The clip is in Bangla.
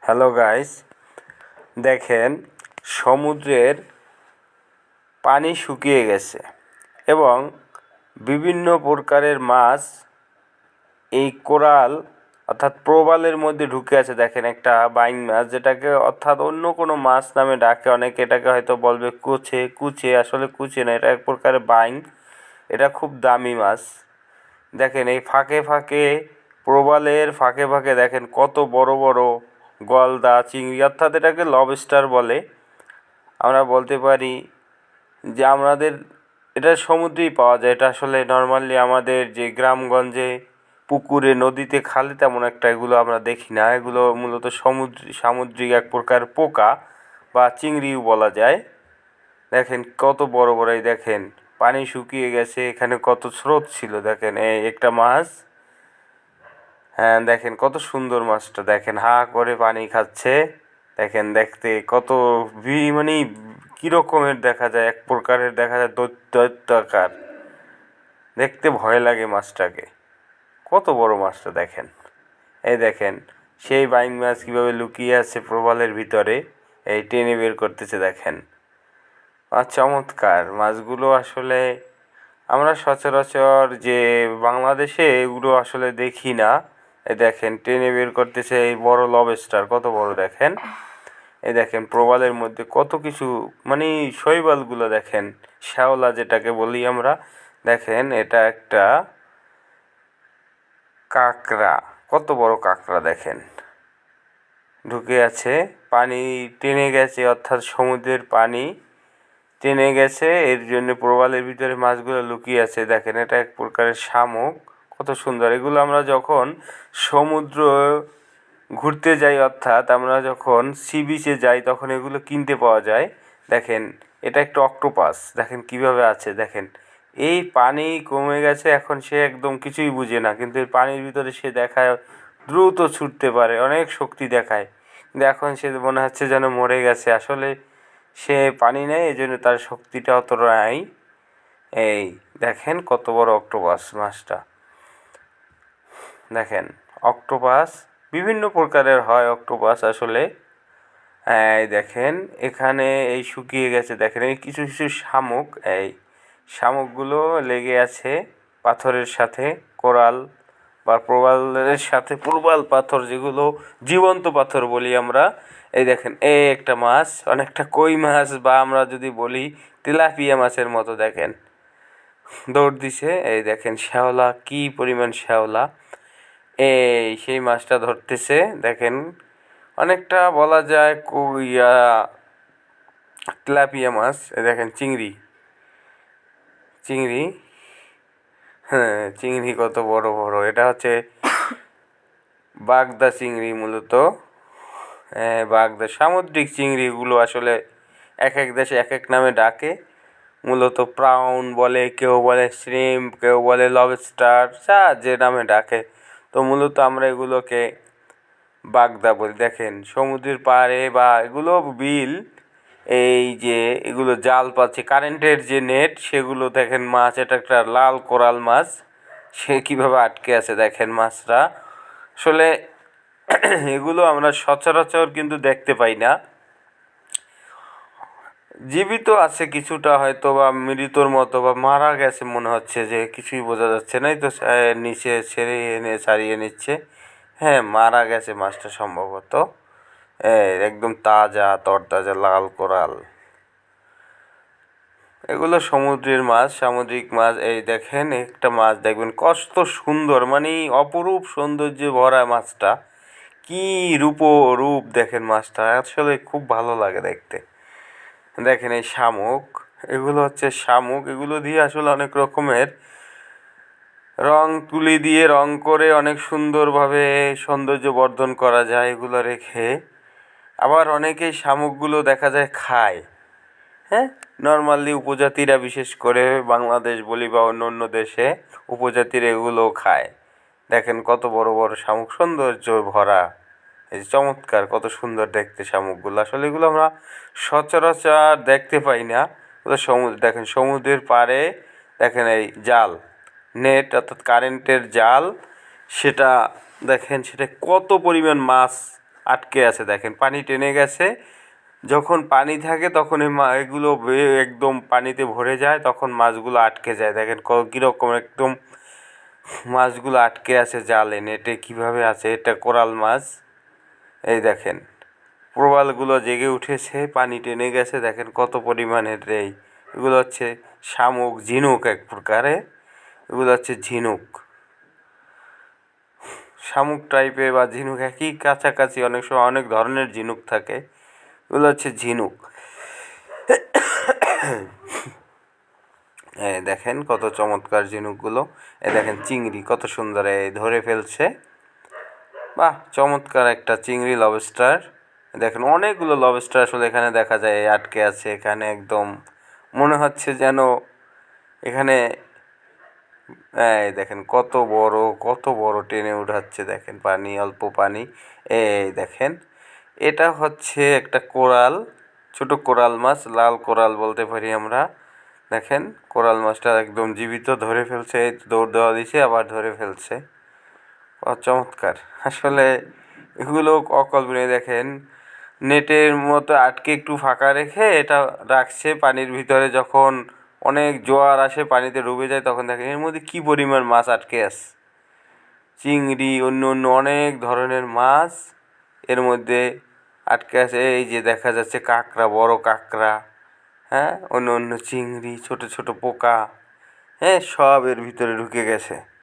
হ্যালো গাইস, দেখেন সমুদ্রের পানি শুকিয়ে গেছে এবং বিভিন্ন প্রকারের মাছ এই কোরাল অর্থাৎ প্রবালের মধ্যে ঢুকে আছে। দেখেন একটা বাইং মাছ, যেটাকে অর্থাৎ অন্য কোনো মাছ নামে ডাকে অনেকে, এটাকে হয়তো বলবে কুচে। আসলে কুচে না, এটা এক প্রকারের বাইং। এটা খুব দামি মাছ। দেখেন এই ফাঁকে ফাঁকে, প্রবালের ফাঁকে ফাঁকে দেখেন কত বড় বড় গলদা চিংড়ি, অর্থাৎ এটাকে লবস্টার বলে। আমরা বলতে পারি যে আমাদের এটা সমুদ্রেই পাওয়া যায়। এটা আসলে নর্মালি আমাদের যে গ্রামগঞ্জে পুকুরে, নদীতে, খালে তেমন একটা এগুলো আমরা দেখি না। এগুলো মূলত সামুদ্রিক এক প্রকার পোকা বা চিংড়িও বলা যায়। দেখেন কত বড় বড়, এই দেখেন পানি শুকিয়ে গেছে, এখানে কত স্রোত ছিল। দেখেন এই একটা মাছ, হ্যাঁ দেখেন কত সুন্দর মাছটা, দেখেন হা করে পানি খাচ্ছে। দেখেন দেখতে কত মানে কীরকমের দেখা যায়, এক প্রকারের দেখা যায় দৈত্যাকার। দেখতে ভয় লাগে মাছটাকে। কত বড় মাছটা দেখেন। এই দেখেন সেই বাইং মাছ কীভাবে লুকিয়ে আছে প্রবালের ভিতরে, এই টেনে বের করতেছে। দেখেন চমৎকার মাছগুলো। আসলে আমরা সচরাচর যে বাংলাদেশে এগুলো আসলে দেখি না। এই দেখেন টেনে বের করতেছে এই বড় লবস্টার, কত বড় দেখেন। এই দেখেন প্রবালের মধ্যে কত কিছু, মানে শৈবালগুলো দেখেন, শ্যাওলা যেটাকে বলি আমরা। দেখেন এটা একটা কাঁকড়া, কত বড় কাঁকড়া দেখেন ঢুকে আছে। পানি টেনে গেছে, অর্থাৎ সমুদ্রের পানি টেনে গেছে, এর জন্য প্রবালের ভিতরে মাছগুলো লুকিয়ে আছে। দেখেন এটা এক প্রকারের শামুক, কত সুন্দর। এগুলো আমরা যখন সমুদ্র ঘুরতে যাই, অর্থাৎ আমরা যখন সি বিচে যাই, তখন এগুলো কিনতে পাওয়া যায়। দেখেন এটা একটা অক্টোপাস, দেখেন কিভাবে আছে। দেখেন এই পানি কমে গেছে, এখন সে একদম কিছুই বুঝে না, কিন্তু এই পানির ভিতরে সে দেখায় দ্রুত ছুটতে পারে, অনেক শক্তি দেখায়। কিন্তু এখন সে মনে হচ্ছে যেন মরে গেছে। আসলে সে পানি নেয়, এই জন্য তার শক্তিটা অতটা নাই। এই দেখেন কত বড় অক্টোপাস মাছটা। দেখেন অক্টোপাস বিভিন্ন প্রকারের হয় অক্টোপাস আসলে। এই দেখেন এখানে এই শুকিয়ে গেছে। দেখেন এই কিছু কিছু শামুক, এই শামুকগুলো লেগে আছে পাথরের সাথে, কোরাল বা প্রবালের সাথে। প্রবাল পাথর যেগুলো জীবন্ত পাথর বলি আমরা। এই দেখেন এই একটা মাছ, অনেকটা কই মাছ বা আমরা যদি বলি তেলাপিয়া মাছের মতো। দেখেন দৌড় দিছে, এই দেখেন শ্যাওলা, কি পরিমাণ শ্যাওলা। এই সেই মাছটা ধরতেছে। দেখেন অনেকটা বলা যায় তেলাপিয়া মাছ। এই দেখেন চিংড়ি, চিংড়ি, হ্যাঁ চিংড়ি কত বড় বড়। এটা হচ্ছে বাগদা চিংড়ি মূলত। বাগদা সামুদ্রিক চিংড়িগুলো আসলে এক এক দেশে এক এক নামে ডাকে। মূলত প্রাউন বলে, কেউ বলে শ্রিম্প, কেউ বলে লবস্টার, যা যে নামে ডাকে। তো মূলত আমরা এগুলোকে বাগদা বলি। দেখেন সমুদ্রের পাড়ে বা এগুলো বিল, এই যে এগুলো জাল পাচ্ছে কারেন্টের যে নেট, সেগুলো দেখেন মাছ। এটা একটা লাল কোরাল মাছ, সে কীভাবে আটকে আছে দেখেন মাছটা। আসলে এগুলো আমরা সচরাচর কিন্তু দেখতে পাই না। জীবিত আছে কিছুটা হয়তো, বা মৃতর মতো, বা মারা গেছে মনে হচ্ছে, যে কিছুই বোঝা যাচ্ছে না। তো নিচে ছাড়িয়ে নিচ্ছে। হ্যাঁ মারা গেছে মাছটা সম্ভবত। একদম তাজা তরতাজা লাল কোরাল। এগুলো সমুদ্রের মাছ, সামুদ্রিক মাছ। এই দেখেন একটা মাছ দেখবেন কত সুন্দর, মানে অপরূপ সৌন্দর্যে ভরা মাছটা। কি রূপ দেখেন মাছটা, আসলে খুব ভালো লাগে দেখতে। দেখেন এই শামুক, এগুলো হচ্ছে শামুক। এগুলো দিয়ে আসলে অনেক রকমের রং তুলি দিয়ে রং করে অনেক সুন্দরভাবে সৌন্দর্য বর্ধন করা যায় এগুলো রেখে। আবার অনেকেই শামুকগুলো দেখা যায় খায়। হ্যাঁ নর্মালি উপজাতিরা, বিশেষ করে বাংলাদেশ বলি বা অন্য অন্য দেশে উপজাতিরা এগুলো খায়। দেখেন কত বড় বড় শামুক, সৌন্দর্য ভরা। এই চমৎকার, কত সুন্দর দেখতে শামুকগুলো। আসলে এগুলো আমরা সচরাচর দেখতে পাই না। ওগুলো দেখেন সমুদ্রের পাড়ে, দেখেন এই জাল, নেট অর্থাৎ কারেন্টের জাল, সেটা দেখেন সেটা কত পরিমাণ মাছ আটকে আছে, দেখেন পানি টেনে গেছে। যখন পানি থাকে তখন এগুলো একদম পানিতে ভরে যায়, তখন মাছগুলো আটকে যায়। দেখেন কীরকম একদম মাছগুলো আটকে আছে জালে, নেটে কীভাবে আছে। এটা কোরাল মাছ। এই দেখেন প্রবালগুলো জেগে উঠেছে, পানি টেনে গেছে। দেখেন কত পরিমাণের এগুলো হচ্ছে শামুক, ঝিনুক এক প্রকারে। এগুলো হচ্ছে ঝিনুক, শামুক টাইপের বা ঝিনুক একই কাছাকাছি। অনেক সময় অনেক ধরনের ঝিনুক থাকে, এগুলো হচ্ছে ঝিনুক। দেখেন কত চমৎকার ঝিনুকগুলো। দেখেন চিংড়ি কত সুন্দর ধরে ফেলছে। বাহ, চমৎকার একটা চিংড়ি, লবস্টার। দেখেন অনেকগুলো লবস্টার আসলে এখানে দেখা যায়, আটকে আছে এখানে। একদম মনে হচ্ছে যেন এখানে দেখেন কত বড় টেনে উঠাচ্ছে। দেখেন পানি, অল্প পানি। দেখেন এটা হচ্ছে একটা কোরাল, ছোট কোরাল মাছ, লাল কোরাল বলতে পারি আমরা। দেখেন কোরাল মাছটা একদম জীবিত, ধরে ফেলছে। দৌড় দেওয়া দিছে, আবার ধরে ফেলছে। চমৎকার আসলে এগুলো অকল্পনীয়। দেখেন নেটের মতো আটকে একটু ফাঁকা রেখে এটা রাখছে পানির ভিতরে। যখন অনেক জোয়ার আসে, পানিতে ডুবে যায়, তখন দেখেন এর মধ্যে কী পরিমাণ মাছ আটকে আছে। চিংড়ি, অন্য অন্য অনেক ধরনের মাছ এর মধ্যে আটকে আছে। এই যে দেখা যাচ্ছে কাঁকড়া, বড় কাঁকড়া, হ্যাঁ, অন্য অন্য চিংড়ি, ছোট ছোট পোকা, হ্যাঁ, সব এর ভিতরে ঢুকে গেছে।